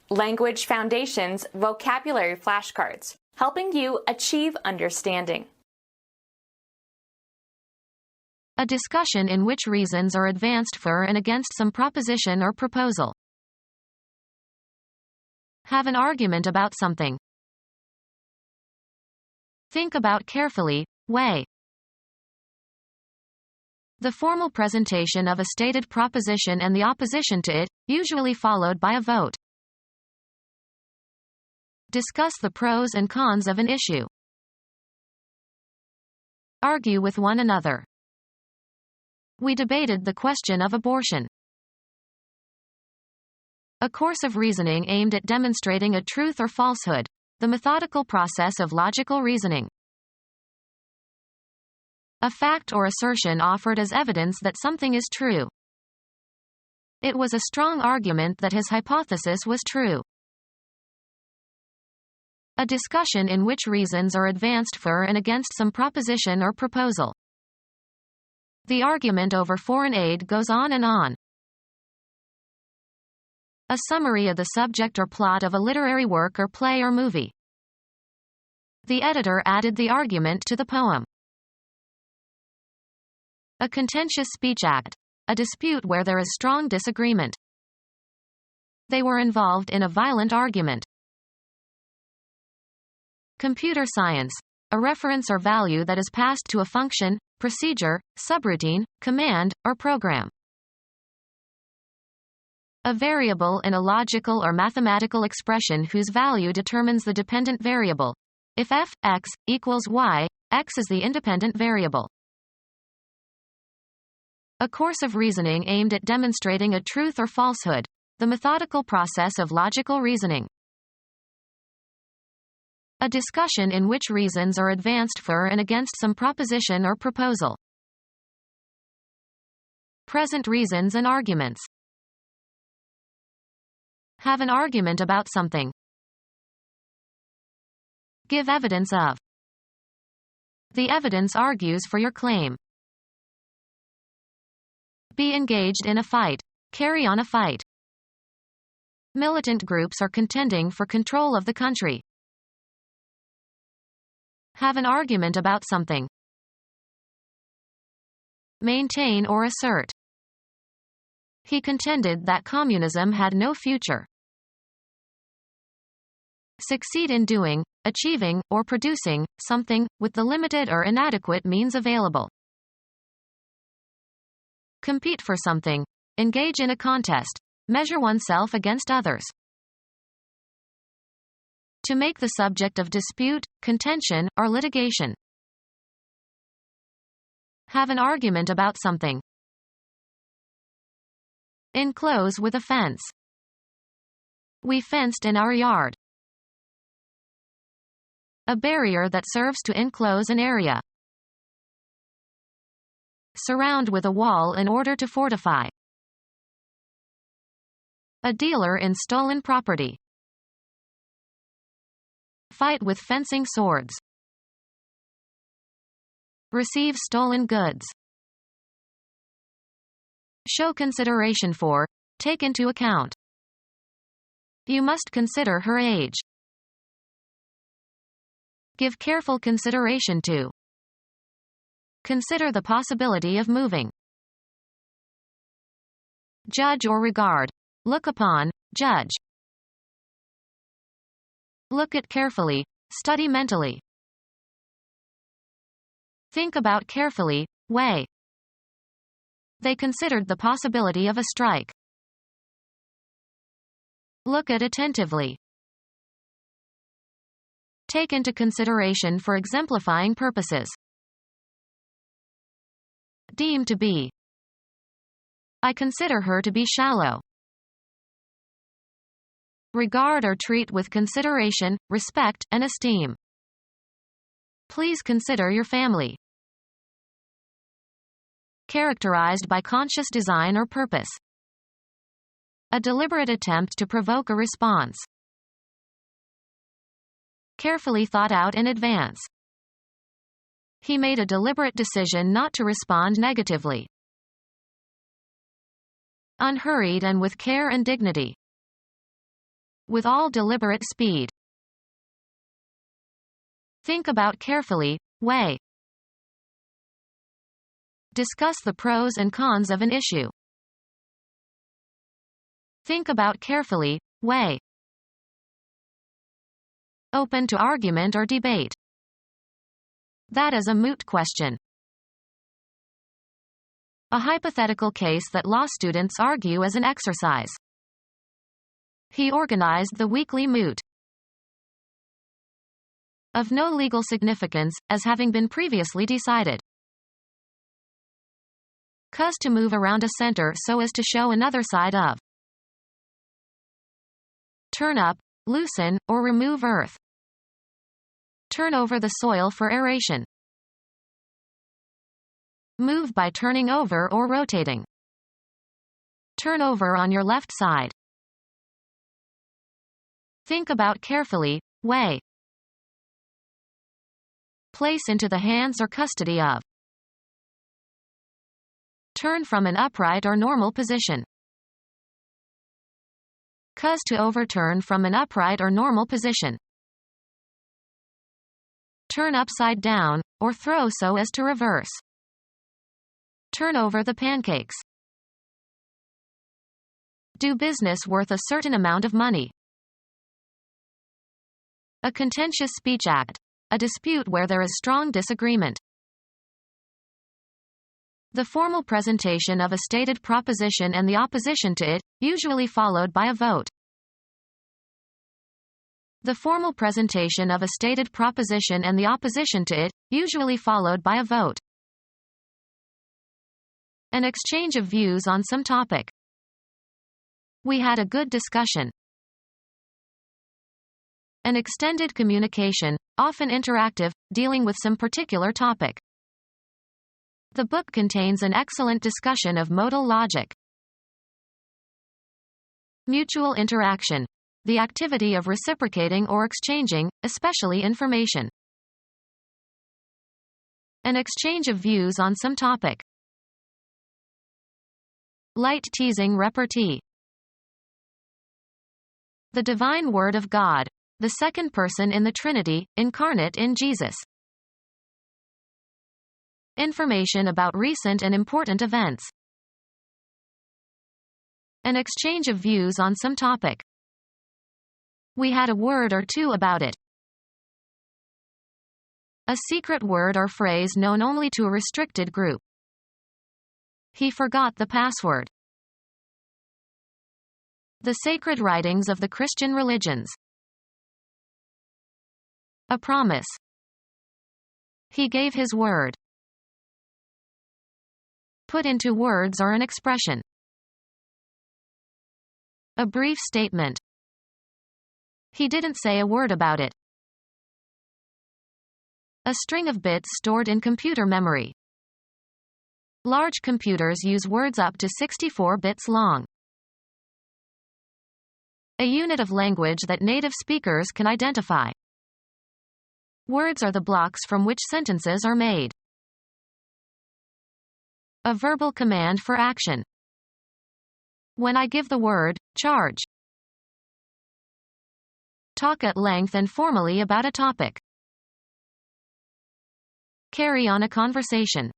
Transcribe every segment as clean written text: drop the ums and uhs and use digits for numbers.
Language Foundations Vocabulary Flashcards, helping you achieve understanding. A discussion in which reasons are advanced for and against some proposition or proposal. Have an argument about something. Think about carefully, weigh. The formal presentation of a stated proposition and the opposition to it, usually followed by a vote. Discuss the pros and cons of an issue. Argue with one another. We debated the question of abortion. A course of reasoning aimed at demonstrating a truth or falsehood. The methodical process of logical reasoning. A fact or assertion offered as evidence that something is true. It was a strong argument that his hypothesis was true. A discussion in which reasons are advanced for and against some proposition or proposal. The argument over foreign aid goes on and on. A summary of the subject or plot of a literary work or play or movie. The editor added the argument to the poem. A contentious speech act. A dispute where there is strong disagreement. They were involved in a violent argument. Computer science. A reference or value that is passed to a function, procedure, subroutine, command, or program. A variable in a logical or mathematical expression whose value determines the dependent variable. If f, x, equals y, x is the independent variable. A course of reasoning aimed at demonstrating a truth or falsehood. The methodical process of logical reasoning. A discussion in which reasons are advanced for and against some proposition or proposal. Present reasons and arguments. Have an argument about something. Give evidence of. The evidence argues for your claim. Be engaged in a fight. Carry on a fight. Militant groups are contending for control of the country. Have an argument about something. Maintain or assert. He contended that communism had no future. Succeed in doing, achieving, or producing something, with the limited or inadequate means available. Compete for something. Engage in a contest. Measure oneself against others. To make the subject of dispute, contention, or litigation. Have an argument about something. Enclose with a fence. We fenced in our yard. A barrier that serves to enclose an area. Surround with a wall in order to fortify. A dealer in stolen property. Fight with fencing swords. Receive stolen goods. Show consideration for. Take into account. You must consider her age. Give careful consideration to. Consider the possibility of moving. Judge or regard. Look upon, judge. Look at carefully, study mentally. Think about carefully, weigh. They considered the possibility of a strike. Look at attentively. Take into consideration for exemplifying purposes. Deem to be. I consider her to be shallow. Regard or treat with consideration, respect, and esteem. Please consider your family. Characterized by conscious design or purpose. A deliberate attempt to provoke a response. Carefully thought out in advance. He made a deliberate decision not to respond negatively. Unhurried and with care and dignity. with all deliberate speed. Think about carefully, weigh. Discuss the pros and cons of an issue. Think about carefully, weigh. Open to argument or debate. That is a moot question. A hypothetical case that law students argue as an exercise. He organized the weekly moot. Of no legal significance, as having been previously decided. Cause to move around a center so as to show another side of. Turn up, loosen, or remove earth. Turn over the soil for aeration. Move by turning over or rotating. Turn over on your left side. Think about carefully, weigh. Place into the hands or custody of. Turn from an upright or normal position. Cause to overturn from an upright or normal position. Turn upside down, or throw so as to reverse. Turn over the pancakes. Do business worth a certain amount of money. A contentious speech act. A dispute where there is strong disagreement. The formal presentation of a stated proposition and the opposition to it, usually followed by a vote. The formal presentation of a stated proposition and the opposition to it, usually followed by a vote. An exchange of views on some topic. We had a good discussion. An extended communication, often interactive, dealing with some particular topic. The book contains an excellent discussion of modal logic. Mutual interaction. The activity of reciprocating or exchanging, especially information. An exchange of views on some topic. Light teasing repartee. The divine Word of God. The second person in the Trinity, incarnate in Jesus. Information about recent and important events. An exchange of views on some topic. We had a word or two about it. A secret word or phrase known only to a restricted group. He forgot the password. The sacred writings of the Christian religions. A promise. He gave his word. Put into words or an expression. A brief statement. He didn't say a word about it. A string of bits stored in computer memory. Large computers use words up to 64 bits long. A unit of language that native speakers can identify. Words are the blocks from which sentences are made. A verbal command for action. When I give the word, charge. Talk at length and formally about a topic. Carry on a conversation.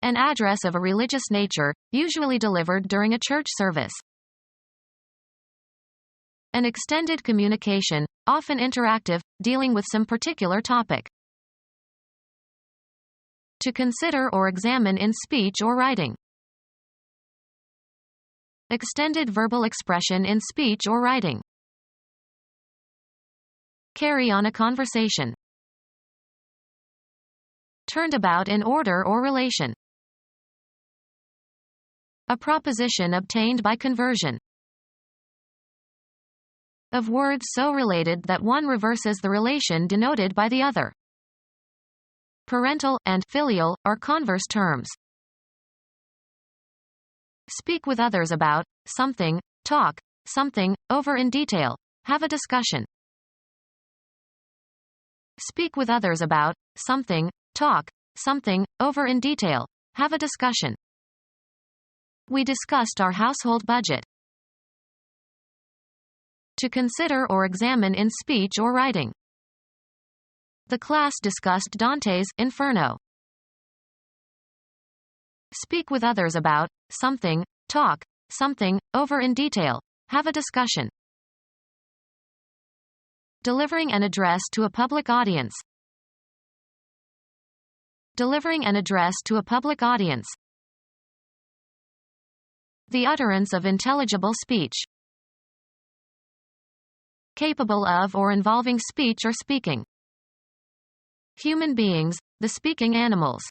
An address of a religious nature, usually delivered during a church service. An extended communication, often interactive, dealing with some particular topic. To consider or examine in speech or writing. Extended verbal expression in speech or writing. Carry on a conversation. Turned about in order or relation. A proposition obtained by conversion. Of words so related that one reverses the relation denoted by the other. Parental and filial are converse terms. Speak with others about something, talk something over in detail, have a discussion. Speak with others about something, talk something over in detail, have a discussion. We discussed our household budget. to consider or examine in speech or writing. The class discussed Dante's Inferno. Speak with others about something, talk something over in detail, have a discussion. Delivering an address to a public audience. Delivering an address to a public audience. The utterance of intelligible speech. Capable of or involving speech or speaking. Human beings, the speaking animals.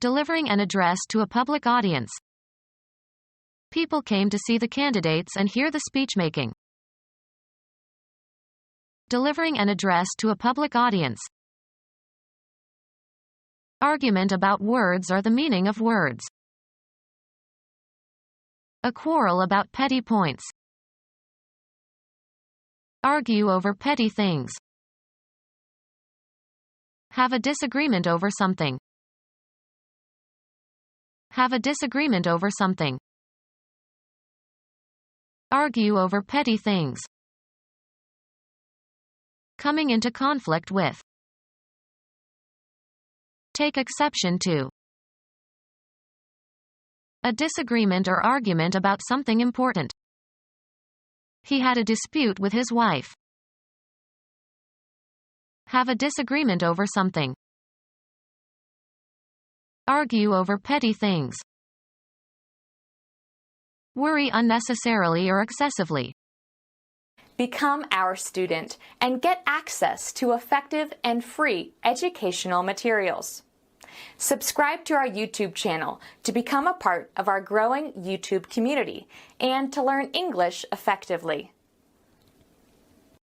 Delivering an address to a public audience. People came to see the candidates and hear the speechmaking. Delivering an address to a public audience. Argument about words or the meaning of words. A quarrel about petty points. Argue over petty things. Have a disagreement over something. Have a disagreement over something. Argue over petty things. Coming into conflict with. Take exception to. A disagreement or argument about something important. He had a dispute with his wife. Have a disagreement over something. Argue over petty things. Worry unnecessarily or excessively. Become our student and get access to effective and free educational materials. Subscribe to our YouTube channel to become a part of our growing YouTube community and to learn English effectively.